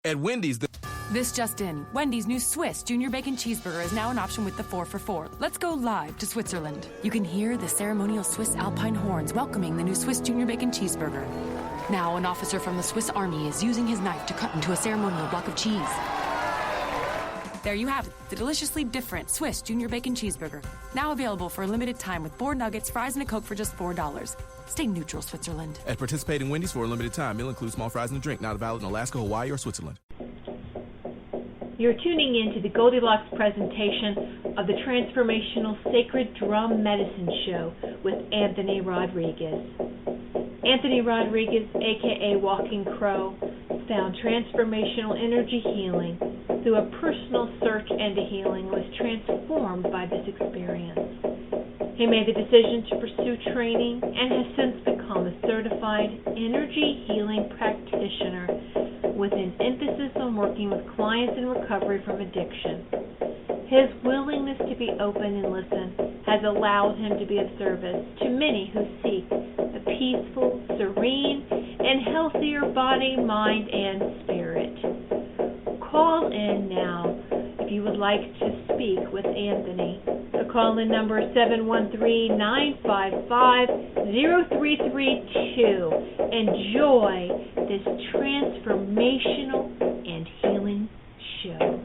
At Wendy's, This just in, Wendy's new Swiss Junior Bacon Cheeseburger is now an option with the 4 for $4. Let's go live to Switzerland. You can hear the ceremonial Swiss Alpine horns welcoming the new Swiss Junior Bacon Cheeseburger. Now, an officer from the Swiss Army is using his knife to cut into a ceremonial block of cheese. There you have it, the deliciously different Swiss Junior Bacon Cheeseburger. Now available for a limited time with 4 nuggets, fries, and a Coke for just $4. Stay neutral, Switzerland. at participating Wendy's for a limited time. Meal includes small fries and a drink. Not valid in Alaska, Hawaii, or Switzerland. You're tuning in to the Goldilocks presentation of the Transformational Sacred Drum Medicine Show with Anthony Rodriguez. Anthony Rodriguez, a.k.a. Walking Crow, found transformational energy healing through a personal search into healing and was transformed by this experience. He made the decision to pursue training and has since become a certified energy healing practitioner with an emphasis on working with clients in recovery from addiction. His willingness to be open and listen has allowed him to be of service to many who seek a peaceful, serene, and healthier body, mind, and spirit. Call in now if you would like to speak with Anthony. The call-in number is 713-955-0332. Enjoy this transformational and healing show.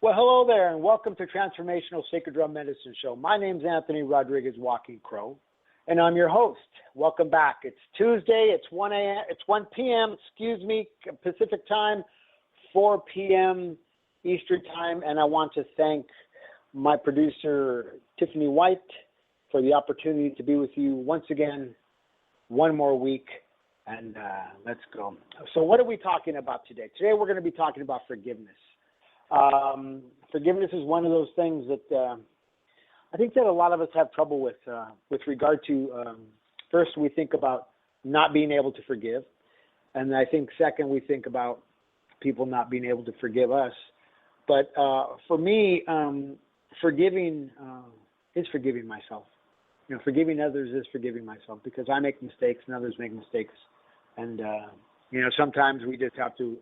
Well, hello there, and welcome to Transformational Sacred Drum Medicine Show. My name's Anthony Rodriguez, Walking Crow, and I'm your host. Welcome back. It's Tuesday. It's 1 p.m. Pacific time, 4 p.m. Eastern time, and I want to thank my producer Tiffany White for the opportunity to be with you once again, one more week, and let's go. So, what are we talking about today? Today, we're going to be talking about forgiveness. Forgiveness is one of those things that I think that a lot of us have trouble with regard to, first we think about not being able to forgive. And I think second, we think about people not being able to forgive us. But for me, forgiving is forgiving myself. You know, forgiving others is forgiving myself because I make mistakes and others make mistakes. And, you know, sometimes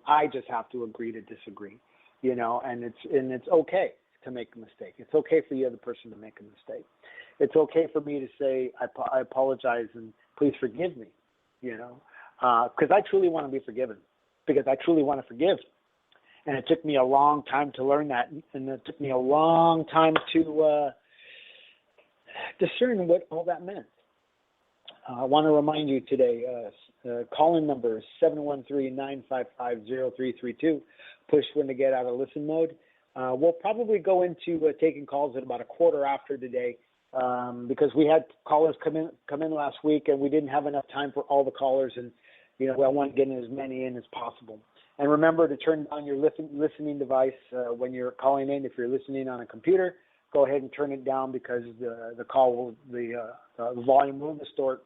I just have to agree to disagree. You know, and it's okay to make a mistake. It's okay for the other person to make a mistake. It's okay for me to say, I apologize and please forgive me, you know, because I truly want to be forgiven, because I truly want to forgive. And it took me a long time to learn that, and it took me a long time to discern what all that meant. I want to remind you today, call-in number is 713-955-0332. Push when to get out of listen mode. We'll probably go into taking calls at about a quarter after today because we had callers come in last week and we didn't have enough time for all the callers, and you know I want to get as many in as possible. And remember to turn on your listening device when you're calling in. If you're listening on a computer, go ahead and turn it down because the volume will distort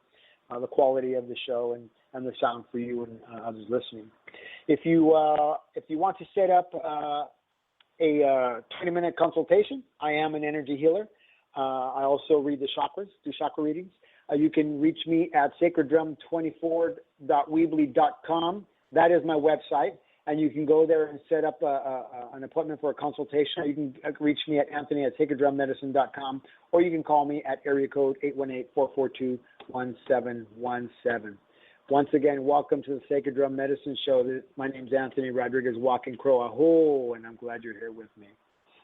the quality of the show and the sound for you and others listening. If you want to set up a 20-minute consultation, I am an energy healer. I also read the chakras, do chakra readings. You can reach me at sacreddrum24.weebly.com. That is my website, and you can go there and set up an appointment for a consultation. You can reach me at Anthony@sacreddrummedicine.com, or you can call me at area code 818-442-1717. Once again, welcome to the Sacred Drum Medicine Show. My name's Anthony Rodriguez, Walking Crow. Aho, and I'm glad you're here with me.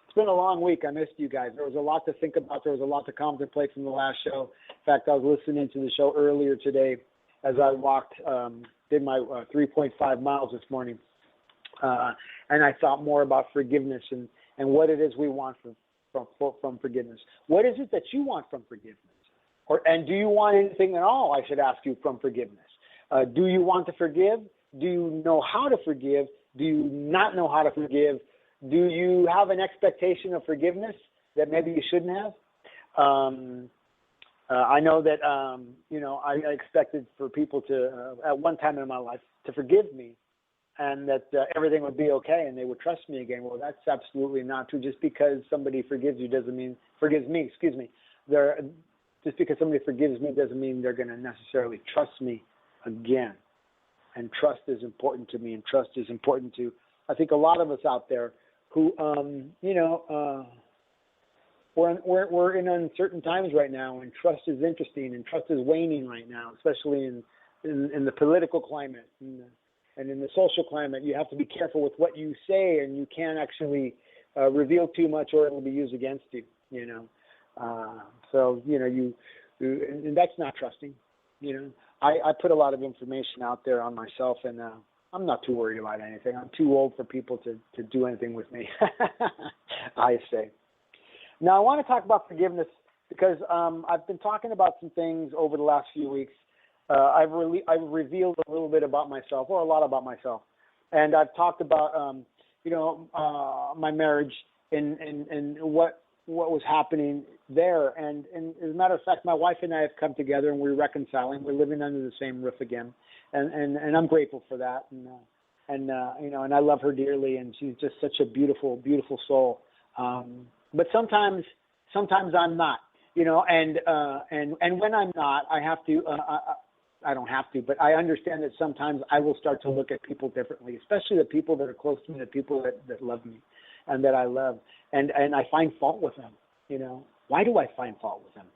It's been a long week. I missed you guys. There was a lot to think about. There was a lot to contemplate from the last show. In fact, I was listening to the show earlier today as I walked, did my 3.5 miles this morning. And I thought more about forgiveness and what it is we want from forgiveness. What is it that you want from forgiveness? And do you want anything at all, I should ask you, from forgiveness? Do you want to forgive? Do you know how to forgive? Do you not know how to forgive? Do you have an expectation of forgiveness that maybe you shouldn't have? I know that, I expected for people to, at one time in my life, to forgive me and that everything would be okay and they would trust me again. Well, that's absolutely not true. Just because somebody forgives me. just because somebody forgives me doesn't mean they're going to necessarily trust me again. And trust is important to me, and trust is important to, I think, a lot of us out there who, we're in uncertain times right now, and trust is interesting, and trust is waning right now, especially in the political climate and in the social climate. You have to be careful with what you say, and you can't actually reveal too much, or it will be used against you. And that's not trusting. I put a lot of information out there on myself, and I'm not too worried about anything. I'm too old for people to do anything with me, I say. Now, I want to talk about forgiveness because I've been talking about some things over the last few weeks. I've revealed a little bit about myself, or a lot about myself, and I've talked about my marriage and what was happening there. And as a matter of fact, my wife and I have come together, and we're reconciling. We're living under the same roof again, and I'm grateful for that. And I love her dearly, and she's just such a beautiful, beautiful soul. But sometimes I'm not, and when I'm not, I have to. I don't have to, but I understand that sometimes I will start to look at people differently, especially the people that are close to me, the people that love me and that I love. And I find fault with them, Why do I find fault with them?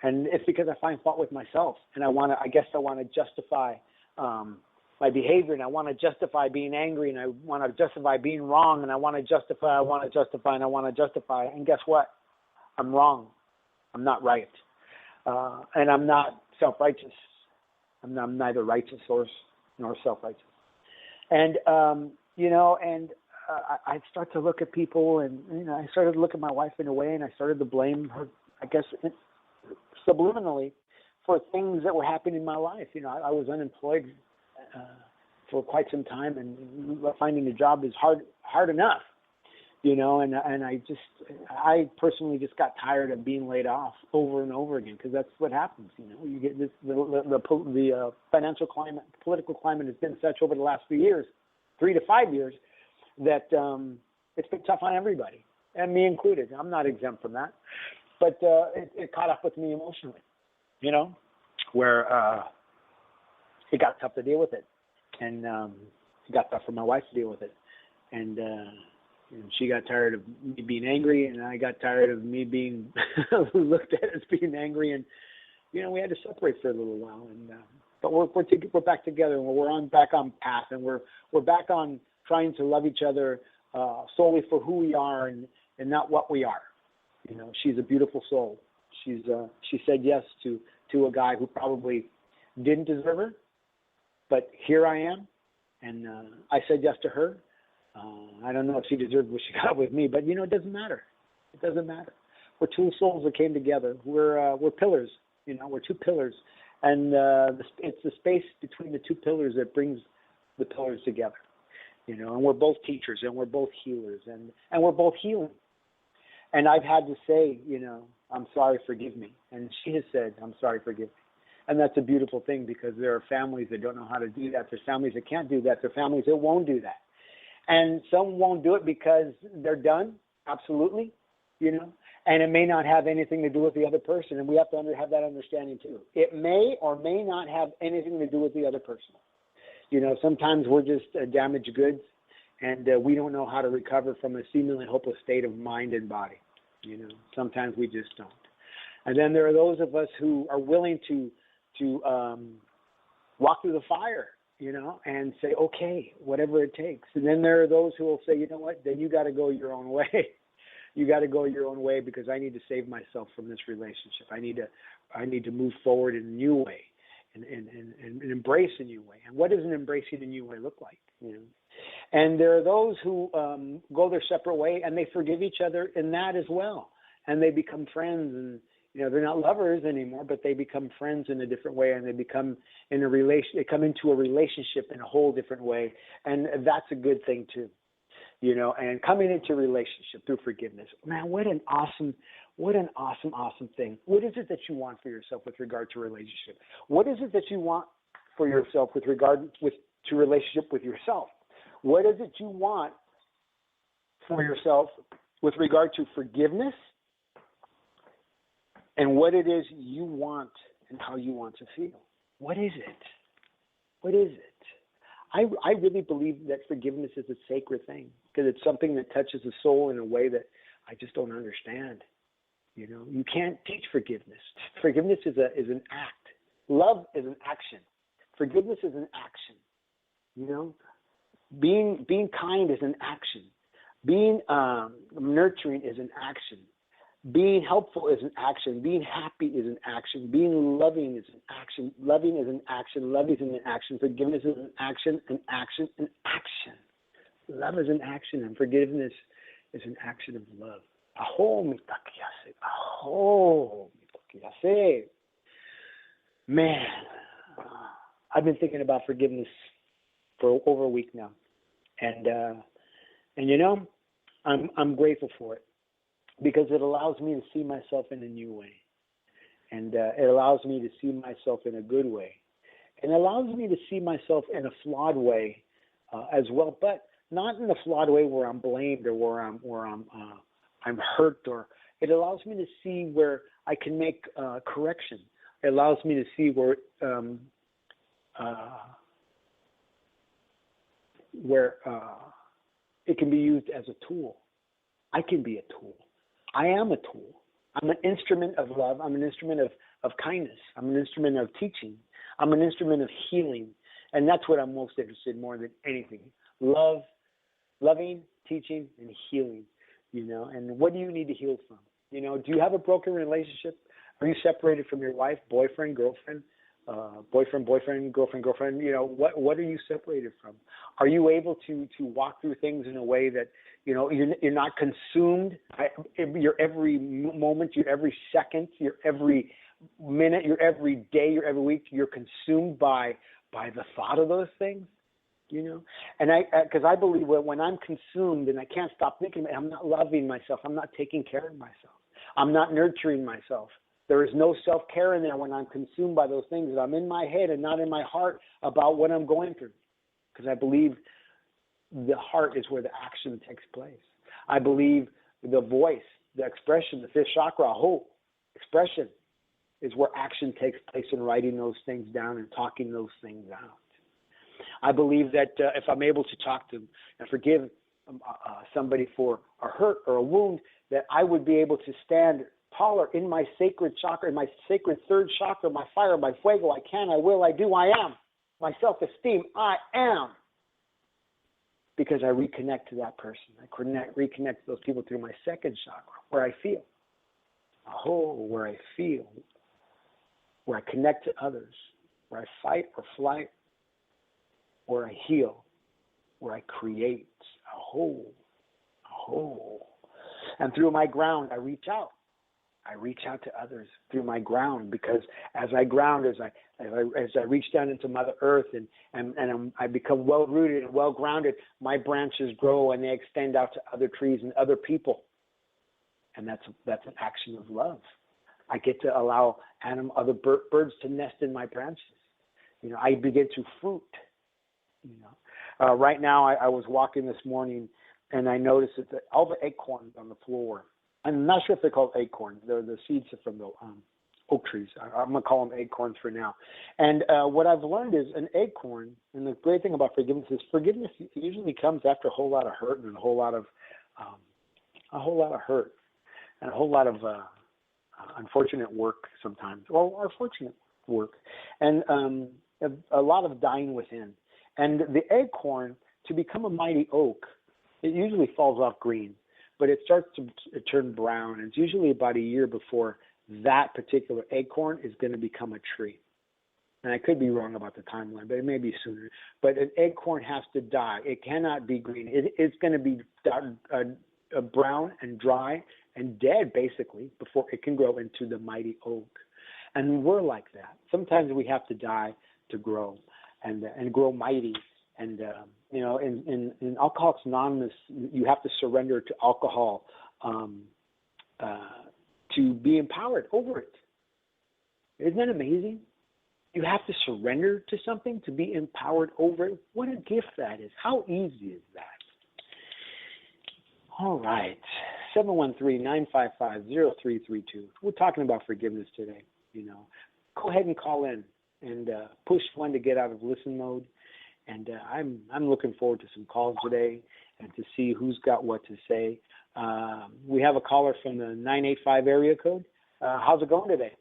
And it's because I find fault with myself, and I want to justify my behavior, and I want to justify being angry, and I want to justify being wrong, and I want to justify, and guess what? I'm wrong. I'm not right. And I'm not self-righteous. I'm neither righteous nor self-righteous. And, I start to look at people, and, I started to look at my wife in a way, and I started to blame her, I guess, subliminally for things that were happening in my life. I was unemployed for quite some time, and finding a job is hard enough, and I personally just got tired of being laid off over and over again, because that's what happens. You get this, the financial climate, political climate has been such over the last few years, 3 to 5 years, that it's been tough on everybody, and me included. I'm not exempt from that, but it caught up with me emotionally, where it got tough to deal with it, and it got tough for my wife to deal with it, and she got tired of me being angry, and I got tired of me being looked at as being angry, and we had to separate for a little while, and but we're back together, and we're back on path, and we're back on trying to love each other solely for who we are and not what we are. She's a beautiful soul. She said yes to a guy who probably didn't deserve her, but here I am, and I said yes to her. I don't know if she deserved what she got with me, but it doesn't matter. It doesn't matter. We're two souls that came together. We're pillars. We're two pillars, and it's the space between the two pillars that brings the pillars together. And we're both teachers, and we're both healers, and we're both healing. And I've had to say, I'm sorry, forgive me. And she has said, I'm sorry, forgive me. And that's a beautiful thing, because there are families that don't know how to do that. There's families that can't do that. There are families that won't do that. And some won't do it because they're done, absolutely, and it may not have anything to do with the other person. And we have to have that understanding too. It may or may not have anything to do with the other person. Sometimes we're just damaged goods, and we don't know how to recover from a seemingly hopeless state of mind and body. Sometimes we just don't. And then there are those of us who are willing to walk through the fire, and say, okay, whatever it takes. And then there are those who will say, you know what, then you got to go your own way. You got to go your own way, because I need to save myself from this relationship. I need to move forward in a new way. And embrace a new way. And what does an embracing a new way look like? And there are those who go their separate way, and they forgive each other in that as well. And they become friends, and they're not lovers anymore, but they become friends in a different way, and they become they come into a relationship in a whole different way, and that's a good thing too. And coming into a relationship through forgiveness, man, what an awesome thing. What is it that you want for yourself with regard to relationship? What is it that you want for yourself with regard to relationship with yourself? What is it you want for yourself with regard to forgiveness and what it is you want and how you want to feel. What is it? What is it? I really believe that forgiveness is a sacred thing because it's something that touches the soul in a way that I just don't understand. You know, you can't teach forgiveness. Forgiveness is an act. Love is an action. Forgiveness is an action. You know, being kind is an action. Being nurturing is an action. Being helpful is an action. Being happy is an action. Being loving is an action. Loving is an action. Love is an action. Forgiveness is an action, an action, an action. Love is an action, and forgiveness is an action of love. Aho mitakiyase. Aho mitakiyase. Man, I've been thinking about forgiveness for over a week now, and you know, I'm grateful for it. Because it allows me to see myself in a new way. And it allows me to see myself in a good way. And it allows me to see myself in a flawed way as well, but not in a flawed way where I'm blamed or where I'm hurt. Or it allows me to see where I can make correction. It allows me to see where it can be used as a tool. I can be a tool. I am a tool. I'm an instrument of love. I'm an instrument of kindness. I'm an instrument of teaching. I'm an instrument of healing. And that's what I'm most interested in more than anything. Loving, teaching, and healing. You know, and what do you need to heal from? You know, do you have a broken relationship? Are you separated from your wife, boyfriend, girlfriend? Boyfriend, girlfriend, you know, what are you separated from? Are you able to walk through things in a way that, you know, you're not consumed? Your every moment, your every second, your every minute, your every day, your every week, you're consumed by the thought of those things, you know? And because I believe that when I'm consumed and I can't stop thinking, I'm not loving myself. I'm not taking care of myself. I'm not nurturing myself. There is no self-care in there when I'm consumed by those things that I'm in my head and not in my heart about what I'm going through. Because I believe the heart is where the action takes place. I believe the voice, the expression, the fifth chakra, hope, expression, is where action takes place in writing those things down and talking those things out. I believe that if I'm able to talk to and forgive somebody for a hurt or a wound, that I would be able to stand taller in my sacred chakra, in my sacred third chakra, my fire, my fuego. I can, I will, I do, I am. My self-esteem, I am. Because I reconnect to that person. I reconnect to those people through my second chakra, where I feel. Where I feel. Where I connect to others. Where I fight or flight. Where I heal. Where I create. And through my ground, I reach out. I reach out to others through my ground, because as I ground, as I reach down into Mother Earth and I become well rooted and well grounded, my branches grow and they extend out to other trees and other people, and that's an action of love. I get to allow other birds to nest in my branches. You know, I begin to fruit. You know, right now I was walking this morning and I noticed that all the acorns on the floor. I'm not sure if they're called acorns. They're the seeds from the oak trees. I'm going to call them acorns for now. And what I've learned is an acorn, and the great thing about forgiveness is forgiveness usually comes after a whole lot of hurt and a whole lot of hurt and a whole lot of unfortunate work sometimes, or fortunate work, and a lot of dying within. And the acorn, to become a mighty oak, it usually falls off green. But it starts to turn brown. And it's usually about a year before that particular acorn is going to become a tree. And I could be wrong about the timeline, but it may be sooner. But an acorn has to die. It cannot be green. It's going to be brown and dry and dead, basically, before it can grow into the mighty oak. And we're like that. Sometimes we have to die to grow and grow mighty. And, you know, in Alcoholics Anonymous, you have to surrender to alcohol to be empowered over it. Isn't that amazing? You have to surrender to something to be empowered over it. What a gift that is. How easy is that? All right. 713-955-0332. We're talking about forgiveness today. Go ahead and call in and push 1 to get out of listen mode. And I'm looking forward to some calls today and to see who's got what to say. We have a caller from the 985 area code. How's it going today?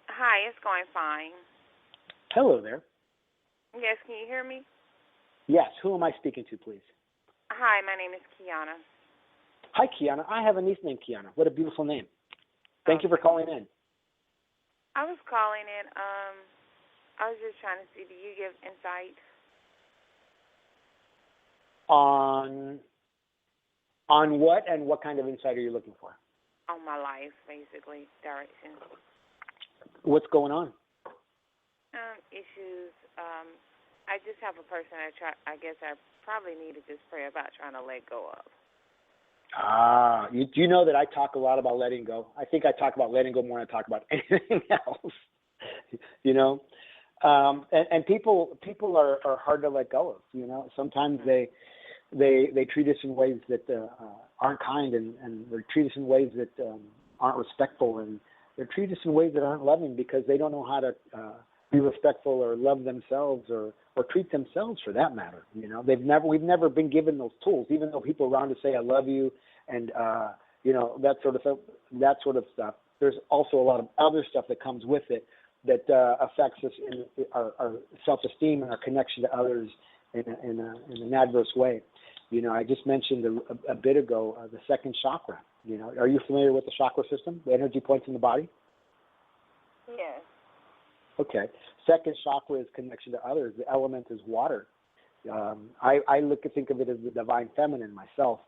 Hi, it's going fine. Hello there. Yes, can you hear me? Yes, who am I speaking to, please? Hi, my name is Kiana. Hi, Kiana. I have a niece named Kiana. What a beautiful name. Thank you for calling in. I was calling in. I was just trying to see, do you give insight? On what and what kind of insight are you looking for? On my life, basically, direction. What's going on? Issues. I just have a person I guess I probably need to just pray about trying to let go of. Do you know that I talk a lot about letting go? I think I talk about letting go more than I talk about anything else. And people are hard to let go of. Sometimes they treat us in ways that aren't kind, and they treat us in ways that aren't respectful, and they treat us in ways that aren't loving because they don't know how to be respectful or love themselves or treat themselves, for that matter. We've never been given those tools, even though people around us say I love you and that sort of stuff. There's also a lot of other stuff that comes with it that affects us in our self-esteem and our connection to others in an adverse way. I just mentioned a bit ago the second chakra. Are you familiar with the chakra system, the energy points in the body? Yes. Okay. Second chakra is connection to others. The element is water. I think of it as the divine feminine myself.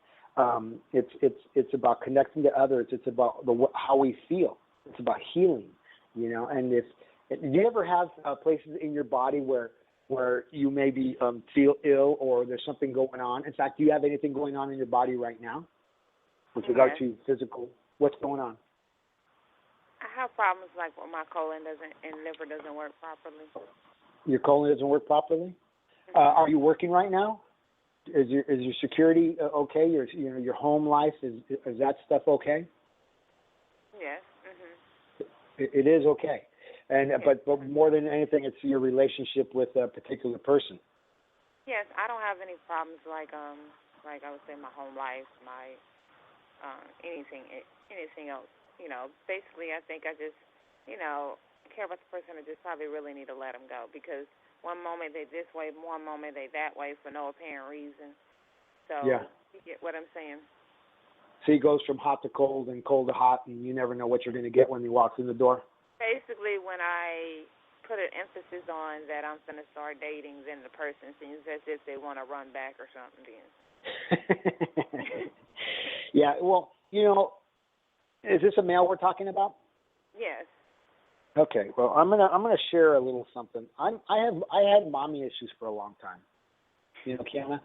It's about connecting to others. It's about how we feel. It's about healing. And do you ever have places in your body where you maybe feel ill or there's something going on? In fact, do you have anything going on in your body right now with regard to physical? What's going on? I have problems like when my colon and liver doesn't work properly. Your colon doesn't work properly? Mm-hmm. Are you working right now? Is your security okay? Your home life is that stuff okay? Yes. Mhm. It is okay. And but more than anything, it's your relationship with a particular person. Yes, I don't have any problems like I would say my home life, my anything else. Basically, I think I just care about the person. I just probably really need to let them go because one moment they this way, one moment they that way for no apparent reason. So yeah. You get what I'm saying? So he goes from hot to cold and cold to hot, and you never know what you're going to get when he walks in the door. Basically, when I put an emphasis on that I'm going to start dating, then the person seems as if they want to run back or something. Then. Yeah. Well, is this a male we're talking about? Yes. Okay. Well, I'm gonna share a little something. I had mommy issues for a long time. Kiana,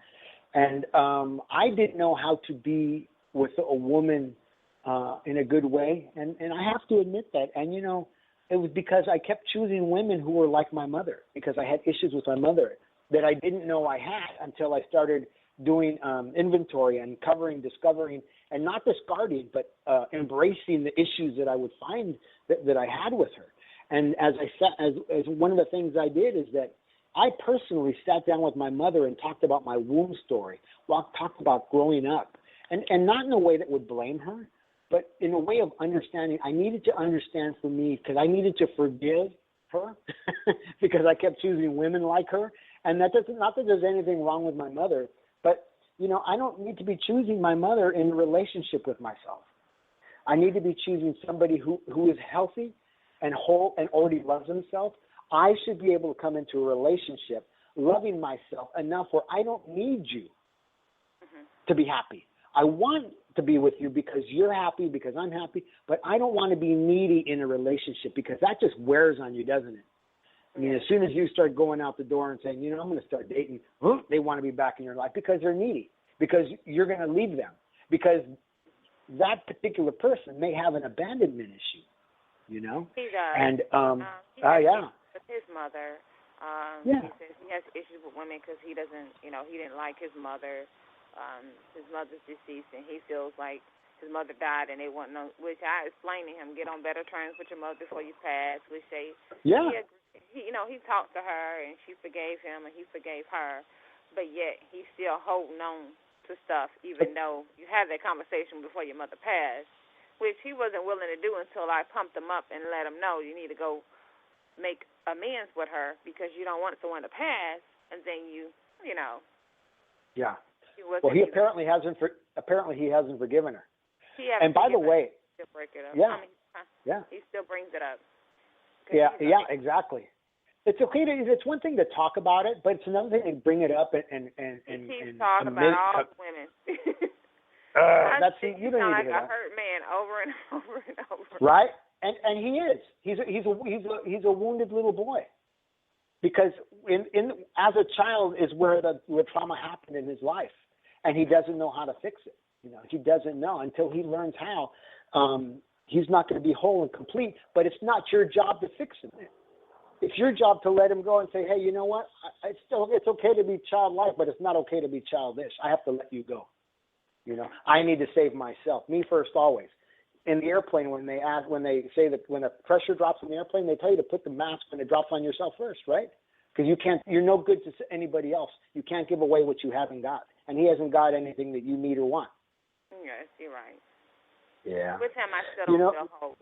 and I didn't know how to be with a woman in a good way, and I have to admit that. And it was because I kept choosing women who were like my mother because I had issues with my mother that I didn't know I had until I started doing inventory and discovering, and not discarding, but embracing the issues that I would find that I had with her. And as one of the things I did is that I personally sat down with my mother and talked about my womb story, talked about growing up, and not in a way that would blame her, but in a way of understanding. I needed to understand for me because I needed to forgive her because I kept choosing women like her. And not that there's anything wrong with my mother, but I don't need to be choosing my mother in a relationship with myself. I need to be choosing somebody who is healthy and whole and already loves himself. I should be able to come into a relationship loving myself enough where I don't need you to be happy. I want to be with you because you're happy, because I'm happy, but I don't want to be needy in a relationship because that just wears on you, doesn't it? I mean, as soon as you start going out the door and saying, I'm going to start dating, they want to be back in your life because they're needy, because you're going to leave them, because that particular person may have an abandonment issue, He does. And, yeah. With his mother, he says he has issues with women because he doesn't, he didn't like his mother his mother's deceased, and he feels like his mother died, and they want no. Which I explained to him, get on better terms with your mother before you pass. Which he talked to her, and she forgave him, and he forgave her, but yet he's still holding on to stuff, even though you had that conversation before your mother passed, which he wasn't willing to do until I pumped him up and let him know you need to go make amends with her because you don't want someone to pass, and then you know. Yeah. Well, he apparently hasn't forgiven her. And by the way, still break it up. Yeah. He still brings it up. Yeah, exactly. It's okay it's one thing to talk about it, but it's another thing to bring it up and keeps talking about all women. You don't need to hear that. A hurt man over and over and over. Right? And he is. He's a wounded little boy. Because as a child is where the trauma happened in his life, and he doesn't know how to fix it. He doesn't know until he learns how. He's not going to be whole and complete, but it's not your job to fix him. It's your job to let him go and say, hey, you know what? It's okay to be childlike, but it's not okay to be childish. I have to let you go. I need to save myself. Me first, always. In the airplane, when they say that when the pressure drops in the airplane, they tell you to put the mask when it drops on yourself first, right? Because you're no good to anybody else. You can't give away what you haven't got, and he hasn't got anything that you need or want. Yes, you're right. Yeah. With him, I still don't feel whole,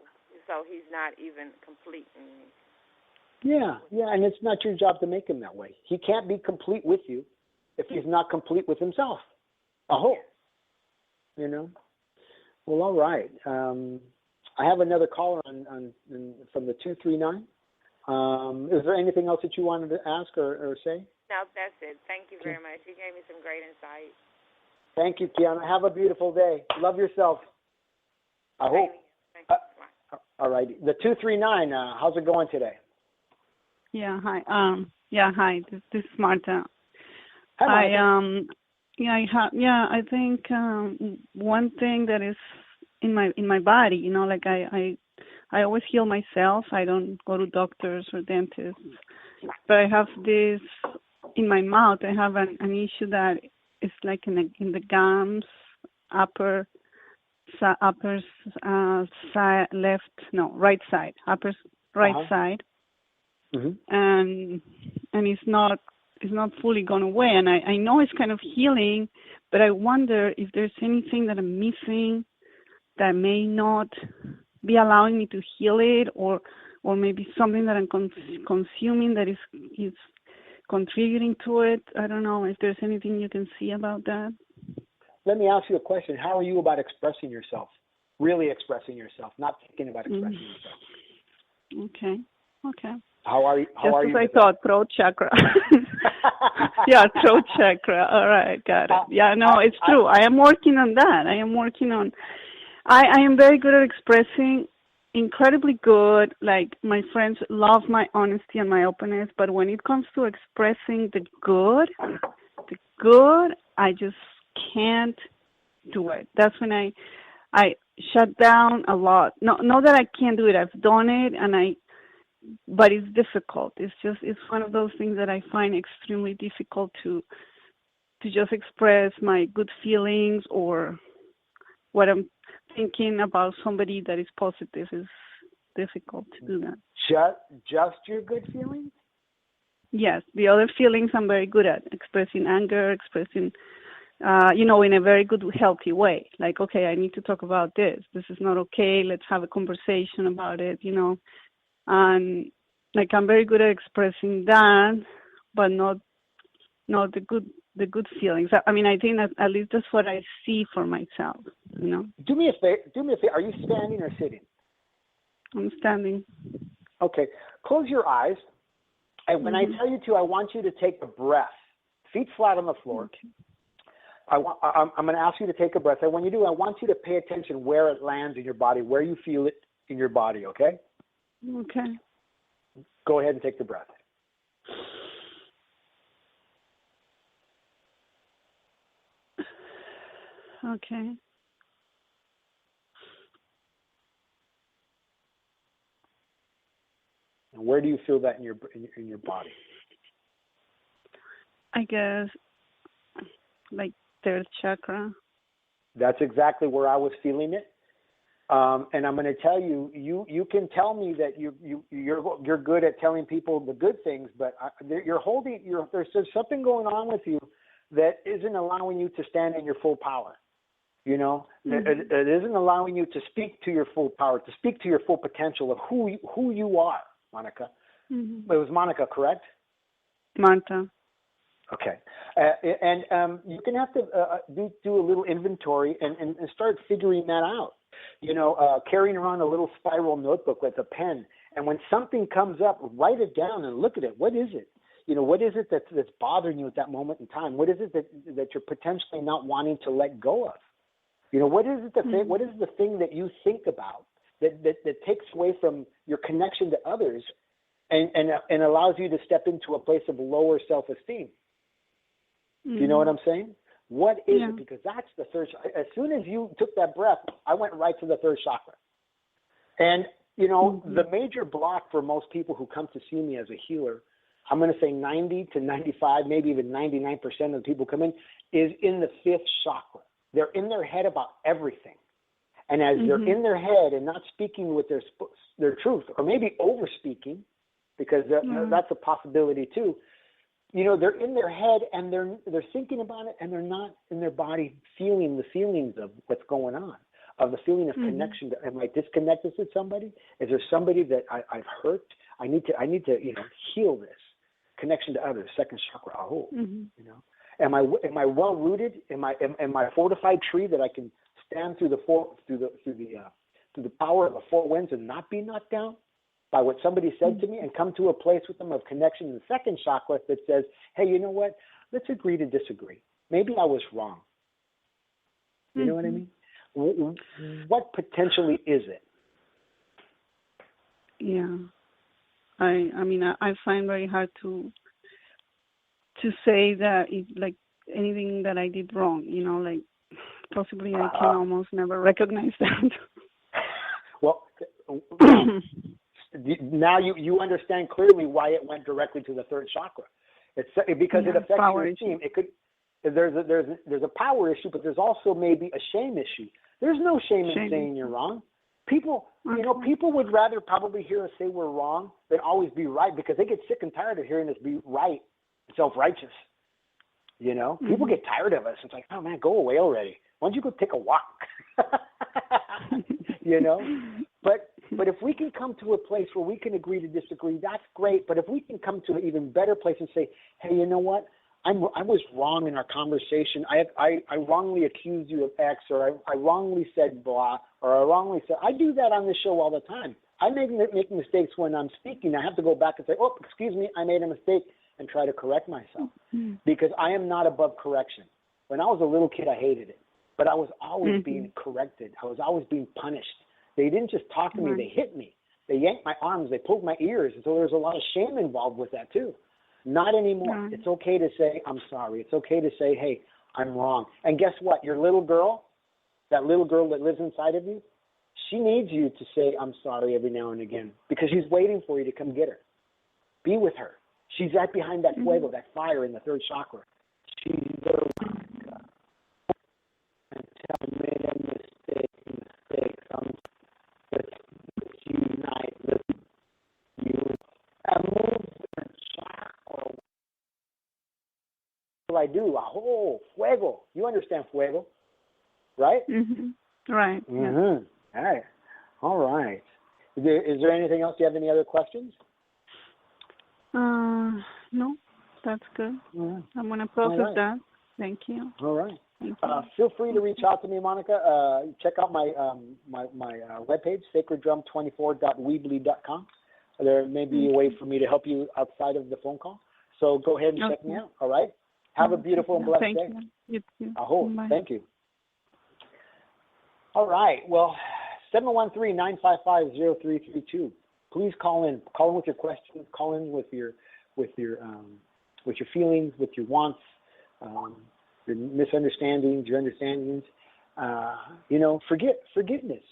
so he's not even complete. Yeah, and it's not your job to make him that way. He can't be complete with you if he's not complete with himself. A whole. Well, all right. I have another caller on from the 239. Is there anything else that you wanted to ask or say? No, that's it. Thank you very much. You gave me some great insight. Thank you, Kiana. Have a beautiful day. Love yourself. I hope. Thank you. All right. The 239, how's it going today? Yeah, hi. Hi. This is Marta. Hi, Marta. I think one thing that is in my body, like I always heal myself. I don't go to doctors or dentists, but I have this in my mouth. I have an issue that is like in the gums, right side, right side, and it's not fully gone away. And I know it's kind of healing, but I wonder if there's anything that I'm missing that may not be allowing me to heal it, or maybe something that I'm consuming that is contributing to it. I don't know if there's anything you can see about that. Let me ask you a question. How are you about expressing yourself? Really expressing yourself, not thinking about expressing yourself. Okay. How are you? Just as I thought, throat chakra. Yeah, throat chakra. All right, got it. Yeah, no, it's true. I am working on that. I am very good at expressing, incredibly good. Like, my friends love my honesty and my openness, but when it comes to expressing the good, I just can't do it. That's when I shut down a lot. Not that I can't do it. I've done it, but it's difficult. It's one of those things that I find extremely difficult to just express my good feelings or what I'm thinking about somebody that is positive. Is difficult to do that. Just your good feelings? Yes, the other feelings I'm very good at expressing anger, expressing, in a very good, healthy way. Like, okay, I need to talk about this. This is not okay. Let's have a conversation about it. And like, I'm very good at expressing that, but not the good feelings. I mean, I think that at least that's what I see for myself. Do me a favor. Are you standing or sitting? I'm standing. Okay. Close your eyes, and when I tell you to, I want you to take a breath, feet flat on the floor. Okay. I'm going to ask you to take a breath, and when you do, I want you to pay attention where it lands in your body, where you feel it in your body. Okay. Okay. Go ahead and take the breath. Okay. And where do you feel that in your body? I guess like third chakra. That's exactly where I was feeling it. And I'm going to tell you, you can tell me that you're good at telling people the good things, but there's something going on with you that isn't allowing you to stand in your full power. You know, it isn't allowing you to speak to your full power, to speak to your full potential of who you are, Monica. It was Monica, correct? Marta. Okay. And you can have to do a little inventory and start figuring that out. You know, carrying around a little spiral notebook with a pen, and when something comes up, write it down and look at it. What is it? You know, what is it that's bothering you at that moment in time? What is it that you're potentially not wanting to let go of? You know, what is it what is the thing that you think about that takes away from your connection to others and allows you to step into a place of lower self-esteem? Do you know what I'm saying? What is it? Because that's the third. As soon as you took that breath, I went right to the third chakra. And, you know, the major block for most people who come to see me as a healer, I'm going to say 90 to 95, maybe even 99% of the people come in, is in the fifth chakra. They're in their head about everything. And as they're in their head and not speaking with their truth, or maybe over speaking, because that's a possibility too. You know, they're in their head and they're thinking about it, and they're not in their body feeling the feelings of what's going on, of the feeling of connection. Am I disconnected with somebody? Is there somebody that I've hurt? I need to heal this connection to others. Second chakra. You know, am I well rooted? Am I a fortified tree that I can stand through the power of the four winds and not be knocked down by what somebody said to me, and come to a place with them of connection in the second chakra that says, hey, you know what? Let's agree to disagree. Maybe I was wrong. You know what I mean? What potentially is it? Yeah. I mean, I find very hard to say that like anything that I did wrong, you know, like possibly I can almost never recognize that. Well, now you understand clearly why it went directly to the third chakra. It's because it affects your esteem. It could. There's a power issue, but there's also maybe a shame issue. There's no shame in saying you're wrong. People, you know, people would rather probably hear us say we're wrong than always be right, because they get sick and tired of hearing us be right, self-righteous. You know, people get tired of us. It's like, oh man, go away already. Why don't you go take a walk? You know, but if we can come to a place where we can agree to disagree, that's great. But if we can come to an even better place and say, hey, you know what? I was wrong in our conversation. I wrongly accused you of X, or I wrongly said blah, or I wrongly said. I do that on this show all the time. I make mistakes when I'm speaking. I have to go back and say, oh, excuse me, I made a mistake, and try to correct myself, because I am not above correction. When I was a little kid, I hated it, but I was always being corrected. I was always being punished. They didn't just talk to me; they hit me. They yanked my arms. They pulled my ears, and so there's a lot of shame involved with that too. Not anymore. It's okay to say, I'm sorry. It's okay to say, hey, I'm wrong. And guess what? Your little girl, that little girl that lives inside of you, she needs you to say, I'm sorry every now and again, because she's waiting for you to come get her. Be with her. She's right behind that fuego, that fire in the third chakra. She's the rock. And tell me a mistake. Let's unite. Let's use a movement. I do. Fuego. You understand fuego, right? Right. All right. All right. Is there anything else? Do you have any other questions? No, that's good. I'm going to process that. Thank you. All right. Feel free to reach out to me, Monica. Check out my webpage, sacreddrum24.weebly.com. There may be a way for me to help you outside of the phone call. So go ahead and check me out. All right. Have a beautiful and blessed day. You too. Thank you. All right. Well, 713-955-0332. Please call in. Call in with your questions. Call in with your feelings, with your wants, your misunderstandings, your understandings. Forgiveness.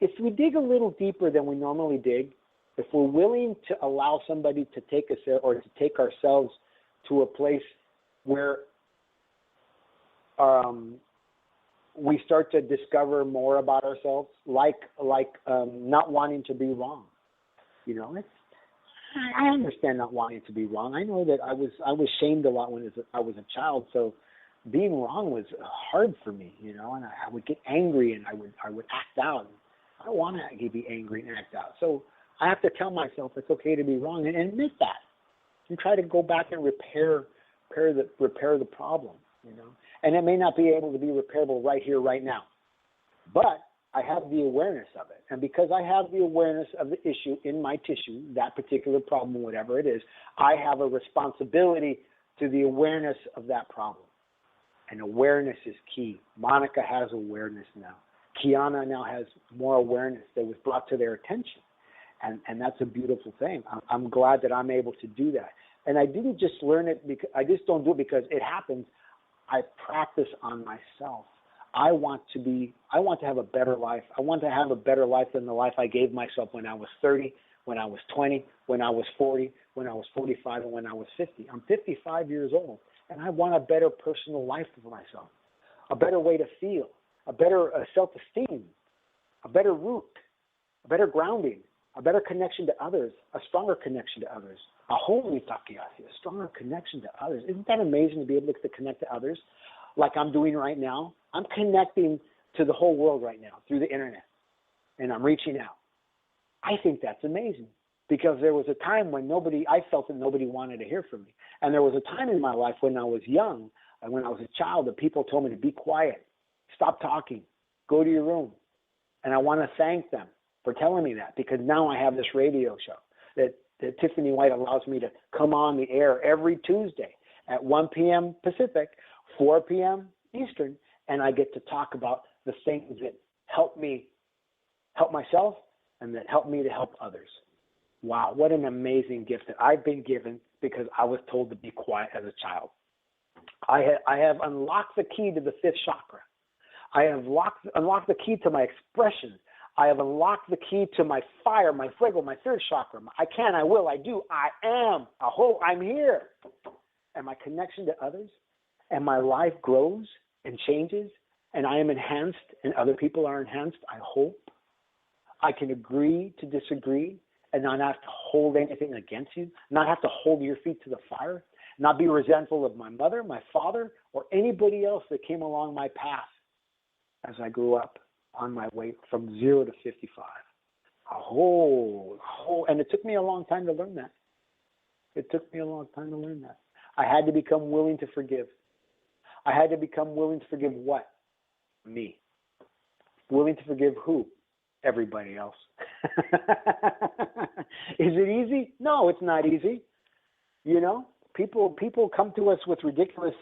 If we dig a little deeper than we normally dig, if we're willing to allow somebody to take us there, or to take ourselves to a place where we start to discover more about ourselves, like not wanting to be wrong. You know, I understand not wanting to be wrong. I know that I was shamed a lot when I was a child, so being wrong was hard for me, you know, and I would get angry and I would act out. I don't want to be angry and act out. So I have to tell myself it's okay to be wrong and admit that, and try to go back and repair the problem, you know. And it may not be able to be repairable right here, right now, but I have the awareness of it. And because I have the awareness of the issue in my tissue, that particular problem, whatever it is, I have a responsibility to the awareness of that problem. And awareness is key. Monica has awareness now. Kiana now has more awareness that was brought to their attention. And that's a beautiful thing. I'm glad that I'm able to do that. And I didn't just learn it because I just don't do it because it happens. I practice on myself. I want to have a better life. I want to have a better life than the life I gave myself when I was 30, when I was 20, when I was 40, when I was 45, and when I was 50. I'm 55 years old, and I want a better personal life for myself, a better way to feel, a better self-esteem, a better root, a better grounding, a better connection to others, a stronger connection to others, a holy takiasi, a stronger connection to others. Isn't that amazing to be able to connect to others like I'm doing right now? I'm connecting to the whole world right now through the internet, and I'm reaching out. I think that's amazing because there was a time when I felt that nobody wanted to hear from me. And there was a time in my life when I was young and when I was a child that people told me to be quiet, stop talking, go to your room. And I want to thank them for telling me that, because now I have this radio show that Tiffany White allows me to come on the air every Tuesday at 1 p.m. Pacific, 4 p.m. Eastern, and I get to talk about the things that help me help myself and that help me to help others. Wow, what an amazing gift that I've been given because I was told to be quiet as a child. I have unlocked the key to the fifth chakra. I have unlocked the key to my expression. I have unlocked the key to my fire, my fuego, my third chakra. I can, I will, I do, I am. I'm here. And my connection to others and my life grows and changes, and I am enhanced and other people are enhanced, I hope. I can agree to disagree and not have to hold anything against you, not have to hold your feet to the fire, not be resentful of my mother, my father, or anybody else that came along my path as I grew up on my way from 0 to 55. And it took me a long time to learn that. I had to become willing to forgive. I had to become willing to forgive what? Me. Willing to forgive who? Everybody else. Is it easy? No, it's not easy. You know, people come to us with ridiculous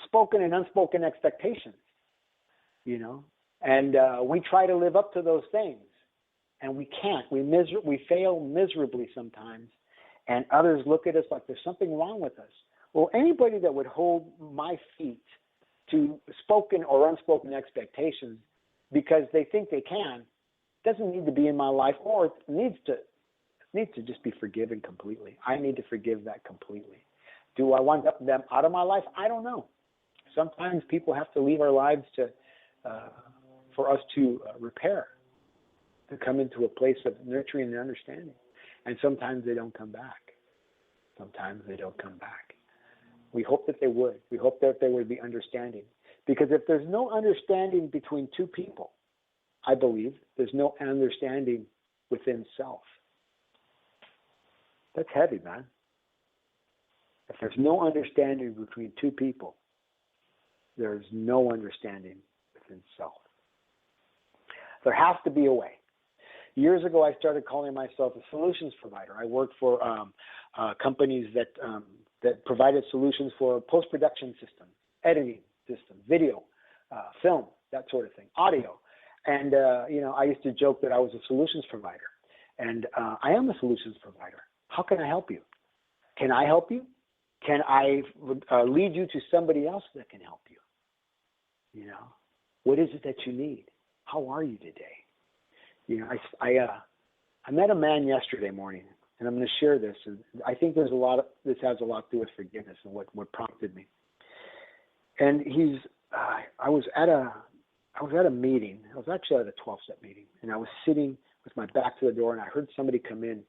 spoken and unspoken expectations, you know, and we try to live up to those things, and we can't. We fail miserably sometimes, and others look at us like there's something wrong with us. Well, anybody that would hold my feet to spoken or unspoken expectations because they think they can doesn't need to be in my life, or needs to just be forgiven completely. I need to forgive that completely. Do I want them out of my life? I don't know. Sometimes people have to leave our lives for us to repair, to come into a place of nurturing and understanding. And sometimes they don't come back. We hope that they would. We hope that there would be understanding. Because if there's no understanding between two people, I believe there's no understanding within self. That's heavy, man. If there's no understanding between two people, there's no understanding within self. There has to be a way. Years ago, I started calling myself a solutions provider. I worked for companies that provided solutions for post-production systems, editing systems, video, film, that sort of thing, audio. And, I used to joke that I was a solutions provider. And I am a solutions provider. How can I help you? Can I help you? Can I lead you to somebody else that can help you? You know, what is it that you need? How are you today? You know, I met a man yesterday morning, and I'm going to share this. And I think this has a lot to do with forgiveness and what prompted me. And he's I was at a meeting. I was actually at a 12-step meeting, and I was sitting with my back to the door, and I heard somebody come in,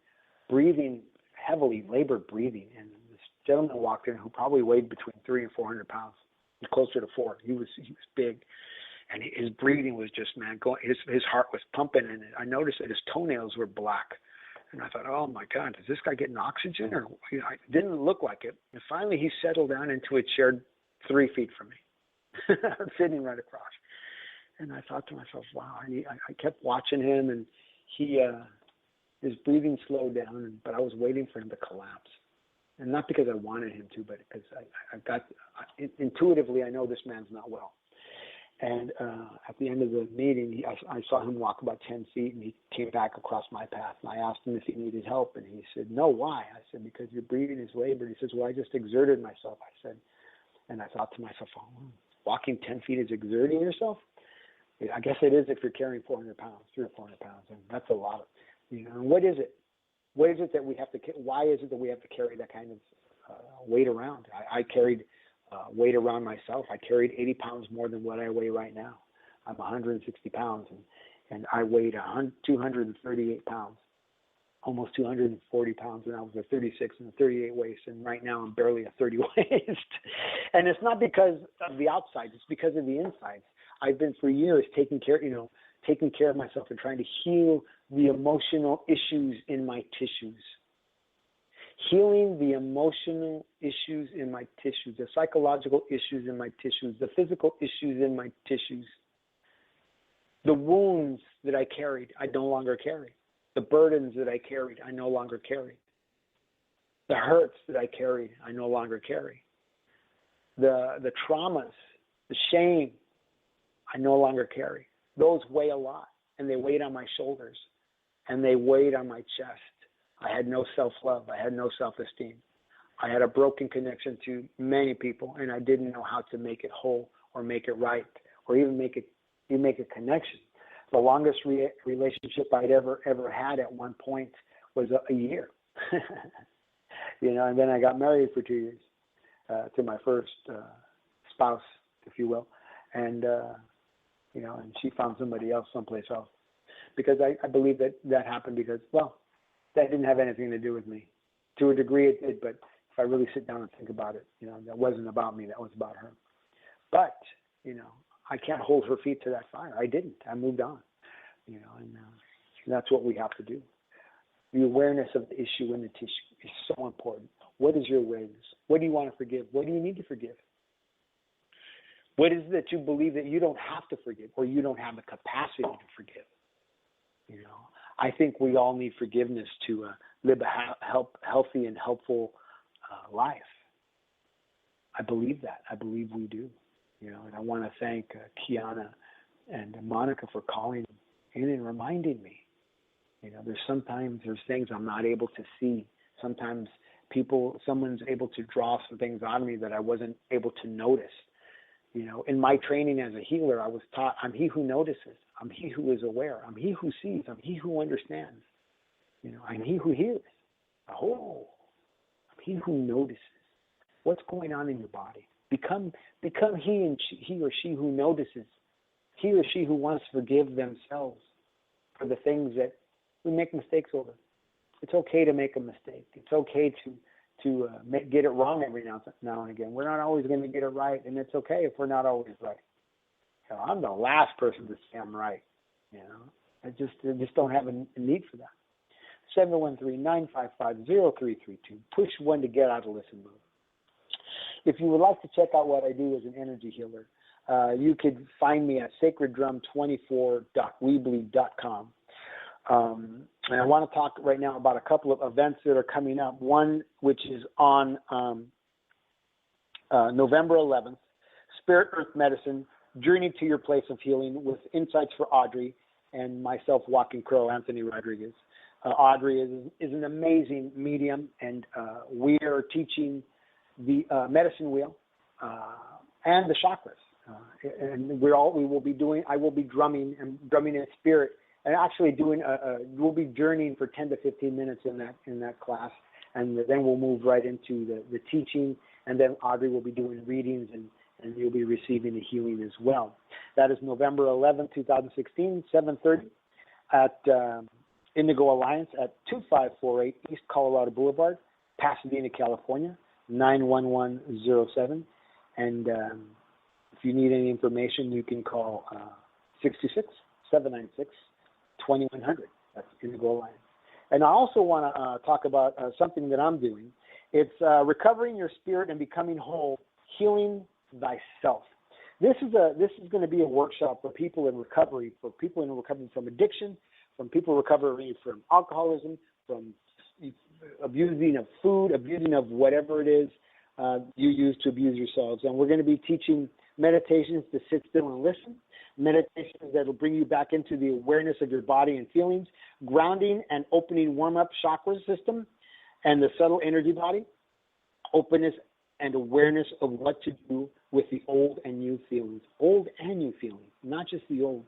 breathing heavily, labored breathing, and this gentleman walked in who probably weighed between 300 and 400 pounds. He was closer to 4. He was big, and his breathing was just, man, going. His heart was pumping, and I noticed that his toenails were black. And I thought, oh my God, is this guy getting oxygen? Or it didn't look like it. And finally, he settled down into a chair 3 feet from me, sitting right across. And I thought to myself, wow. I kept watching him, and his breathing slowed down. But I was waiting for him to collapse, and not because I wanted him to, but because intuitively I know this man's not well. And at the end of the meeting, I saw him walk about 10 feet, and he came back across my path. And I asked him if he needed help, and he said, no, why? I said, because your breathing is labored. He says, well, I just exerted myself. I said, and I thought to myself, oh, walking 10 feet is exerting yourself? I guess it is if you're carrying 400 pounds, 300 or 400 pounds, and that's a lot of, and what is it? What is it that we have to, why is it that we have to carry that kind of weight around? I carried weight around myself. I carried 80 pounds more than what I weigh right now. I'm 160 pounds, and I weighed 238 pounds, almost 240 pounds when I was a 36 and a 38 waist, and right now I'm barely a 30 waist. And it's not because of the outside, it's because of the insides. I've been for years taking care of myself and trying to heal the emotional issues in my tissues. Healing the emotional issues in my tissues, the psychological issues in my tissues, the physical issues in my tissues. The wounds that I carried, I no longer carry. The burdens that I carried, I no longer carry. The hurts that I carried, I no longer carry. The traumas, the shame, I no longer carry. Those weigh a lot, and they weighed on my shoulders, and they weighed on my chest. I had no self-love. I had no self-esteem. I had a broken connection to many people, and I didn't know how to make it whole or make it right or even make a connection. The longest relationship I'd ever had at one point was a year. And then I got married for 2 years to my first spouse, if you will. And and she found somebody else someplace else. Because I believe that happened because, well, that didn't have anything to do with me. To a degree it did, but if I really sit down and think about it, that wasn't about me, that was about her. But, I can't hold her feet to that fire. I didn't. I moved on, and that's what we have to do. The awareness of the issue and the tissue is so important. What is your awareness? What do you want to forgive? What do you need to forgive? What is it that you believe that you don't have to forgive or you don't have the capacity to forgive? I think we all need forgiveness to live a healthy and helpful life. I believe that. I believe we do. And I want to thank Kiana and Monica for calling in and reminding me. There's things I'm not able to see. Sometimes someone's able to draw some things out of me that I wasn't able to notice. In my training as a healer, I was taught I'm he who notices. I'm he who is aware. I'm he who sees. I'm he who understands. I'm he who hears. I'm he who notices. What's going on in your body? Become he or she who notices. He or she who wants to forgive themselves for the things that we make mistakes over. It's okay to make a mistake. It's okay to get it wrong every now and again. We're not always going to get it right, and it's okay if we're not always right. I'm the last person to say I'm right. I just don't have a need for that. 713-955-0332. Push 1 to get out of listen mode. If you would like to check out what I do as an energy healer, you could find me at sacreddrum24.weebly.com. And I want to talk right now about a couple of events that are coming up. One, which is on November 11th, Spirit Earth Medicine, Journey to Your Place of Healing with Insights for Audrey and myself, Walking Crow, Anthony Rodriguez. Audrey is an amazing medium, and we are teaching the medicine wheel and the chakras. And I will be drumming in spirit. And actually we'll be journeying for 10 to 15 minutes in that class, and then we'll move right into the teaching, and then Audrey will be doing readings and and you'll be receiving the healing as well. That is November 11, 2016, 7:30 at Indigo Alliance at 2548 East Colorado Boulevard, Pasadena, California, 91107. And if you need any information, you can call 626-796-2100. That's Indigo Alliance. And I also want to talk about something that I'm doing. It's recovering your spirit and becoming whole, healing thyself. This is going to be a workshop for people in recovery, from addiction, from people recovering from alcoholism, from abusing of food, abusing of whatever it is you use to abuse yourselves. And we're going to be teaching meditations to sit still and listen, meditations that will bring you back into the awareness of your body and feelings, grounding and opening warm-up chakra system and the subtle energy body, openness and awareness of what to do with the old and new feelings, not just the old.